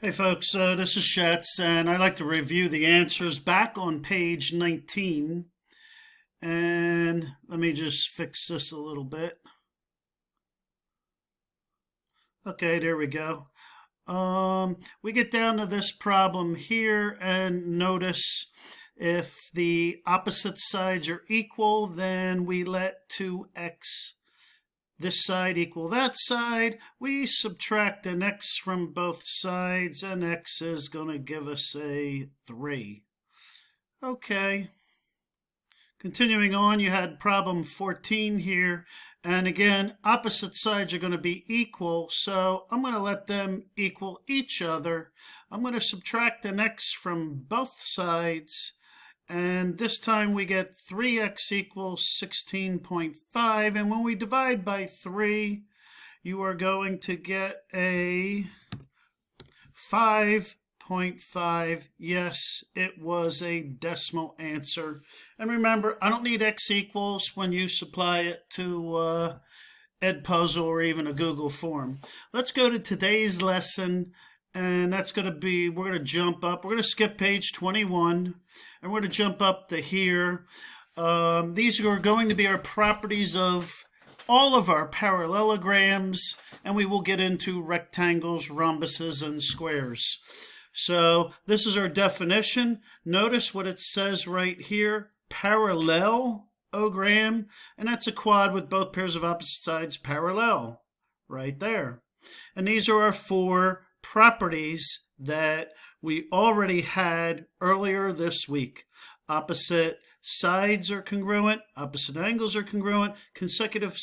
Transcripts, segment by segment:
Hey folks, this is Shetz, and I'd like to review the answers back on page 19. And let me just fix this a little bit. Okay, there we go. We get down to this problem here, and notice if the opposite sides are equal, then we let 2x this side equal that side. We subtract an x from both sides, and x is going to give us a 3. Okay. Continuing on, you had problem 14 here. And again, opposite sides are going to be equal, so I'm going to let them equal each other. I'm going to subtract an x from both sides. And this time we get 3x equals 16.5. And when we divide by 3, you are going to get a 5.5. Yes, it was a decimal answer. And remember, I don't need x equals when you supply it to Edpuzzle or even a Google form. Let's go to today's lesson. And that's going to be, we're going to jump up. We're going to skip page 21. And we're going to jump up to here. These are going to be our properties of all of our parallelograms. And we will get into rectangles, rhombuses, and squares. So this is our definition. Notice what it says right here. Parallelogram. And that's a quad with both pairs of opposite sides parallel. Right there. And these are our four properties that we already had earlier this week. Opposite sides are congruent, opposite angles are congruent, consecutive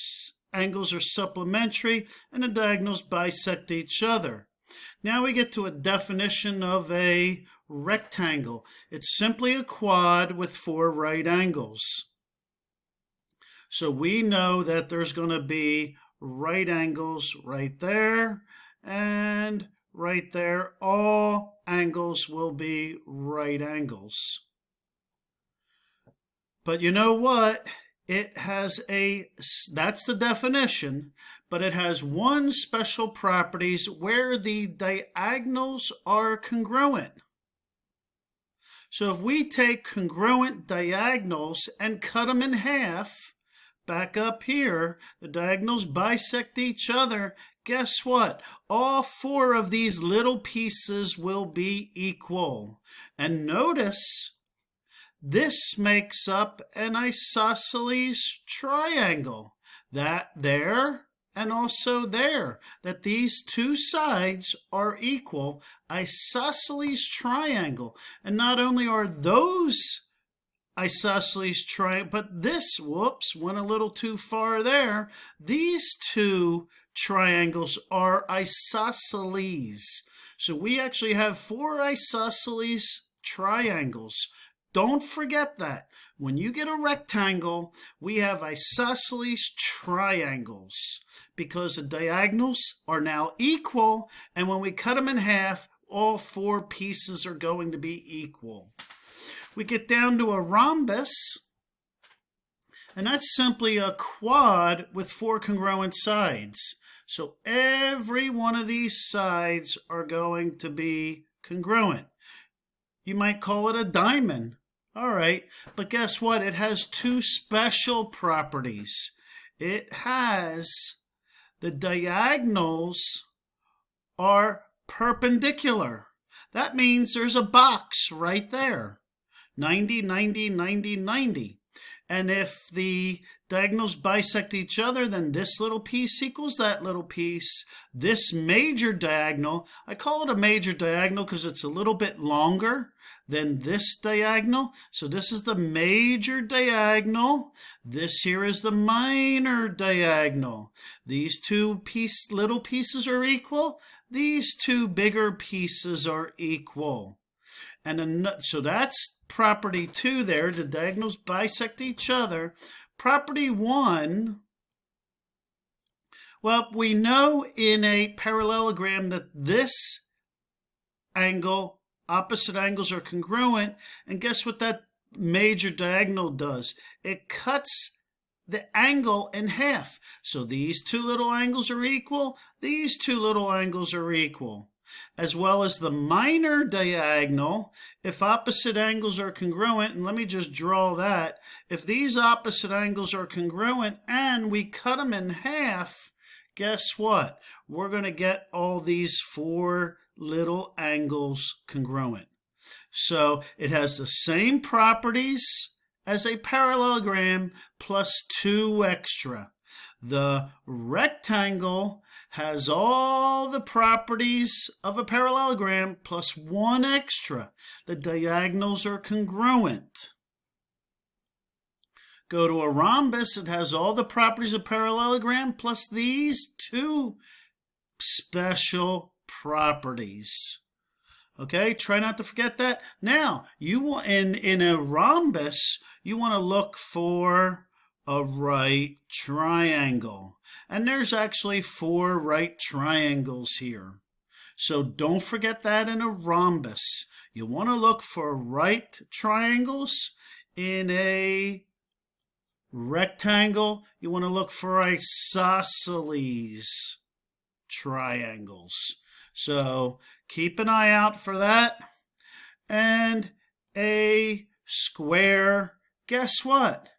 angles are supplementary, and the diagonals bisect each other. Now we get to a definition of a rectangle. It's simply a quad with four right angles. So we know that there's going to be right angles right there and right there. All angles will be right angles. But you know what? It has that's the definition, but it has one special properties where the diagonals are congruent. So if we take congruent diagonals and cut them in half, back up here, the diagonals bisect each other. Guess what? All four of these little pieces will be equal. And notice, this makes up an isosceles triangle. That there and also there. That these two sides are equal. Isosceles triangle. And not only are those isosceles triangle, but this, whoops, went a little too far there. These two triangles are isosceles. So we actually have four isosceles triangles. Don't forget that. When you get a rectangle, we have isosceles triangles because the diagonals are now equal, and when we cut them in half, all four pieces are going to be equal. We get down to a rhombus, and that's simply a quad with four congruent sides. So every one of these sides are going to be congruent. You might call it a diamond. All right, but guess what? It has two special properties. It has the diagonals are perpendicular. That means there's a box right there. 90, 90, 90, 90. And if the diagonals bisect each other, then this little piece equals that little piece. This major diagonal, I call it a major diagonal because it's a little bit longer than this diagonal. So this is the major diagonal. This here is the minor diagonal. These two little pieces are equal. These two bigger pieces are equal. And so that's property 2 there. The diagonals bisect each other. Property 1, well, we know in a parallelogram that this angle, opposite angles are congruent. And guess what that major diagonal does? It cuts the angle in half. So these two little angles are equal. These two little angles are equal. as well as the minor diagonal if opposite angles are congruent. And let me just draw that. If these opposite angles are congruent and we cut them in half, guess what? We're going to get all these four little angles congruent. So it has the same properties as a parallelogram plus 2 extra. The rectangle has all the properties of a parallelogram plus 1 extra. The diagonals are congruent. Go to a rhombus, it has all the properties of parallelogram plus these 2 special properties. Okay, try not to forget that. Now, you will, in a rhombus, you want to look for a right triangle. And there's actually 4 right triangles here. So don't forget that in a rhombus. You want to look for right triangles. In a rectangle, you want to look for isosceles triangles. So keep an eye out for that. And a square, guess what?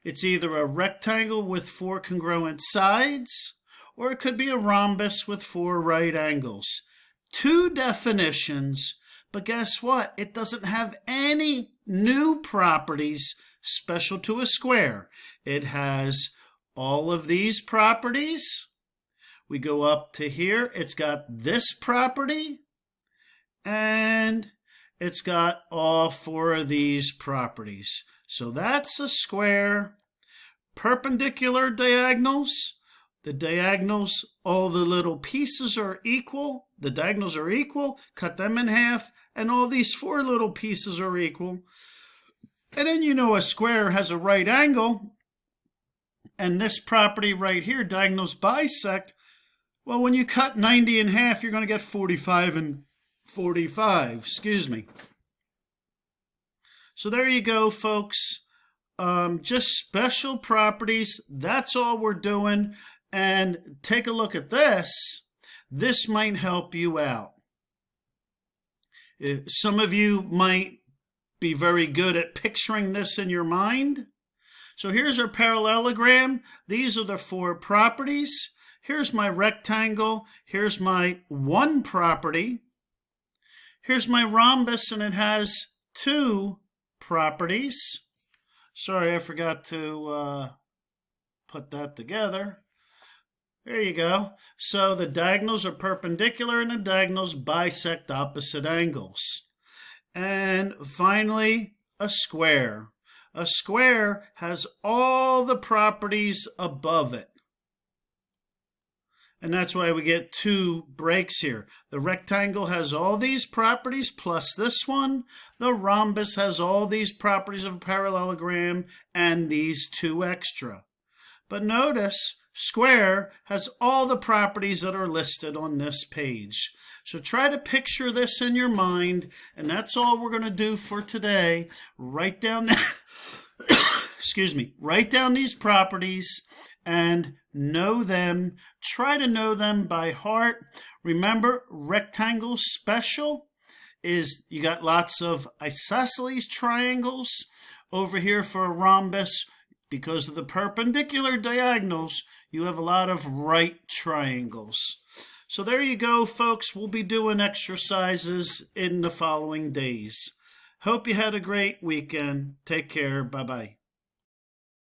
It's either a rectangle with 4 congruent sides, or it could be a rhombus with 4 right angles. 2 definitions, but guess what? It doesn't have any new properties special to a square. It has all of these properties. We go up to here, it's got this property, and it's got all 4 of these properties. So that's a square. Perpendicular diagonals. The diagonals, all the little pieces are equal. The diagonals are equal. Cut them in half, and all these 4 little pieces are equal. And then you know a square has a right angle. And this property right here, diagonals bisect. Well, when you cut 90 in half, you're going to get 45 and 45. Excuse me. So there you go, folks. Just special properties. That's all we're doing. And take a look at this. This might help you out. Some of you might be very good at picturing this in your mind. So here's our parallelogram. These are the 4 properties. Here's my rectangle. Here's my 1 property. Here's my rhombus, and it has 2 properties. Sorry, I forgot to put that together. There you go. So the diagonals are perpendicular and the diagonals bisect opposite angles. And finally, a square. A square has all the properties above it. And that's why we get 2 breaks here. The rectangle has all these properties plus this one. The rhombus has all these properties of a parallelogram and these 2 extra. But notice, square has all the properties that are listed on this page. So try to picture this in your mind, and that's all we're going to do for today. Write down excuse me, write down these properties and know them. Try to know them by heart. Remember, rectangle special is you got lots of isosceles triangles. Over here for a rhombus, because of the perpendicular diagonals, you have a lot of right triangles. So there you go, folks. We'll be doing exercises in the following days. Hope you had a great weekend. Take care. Bye-bye.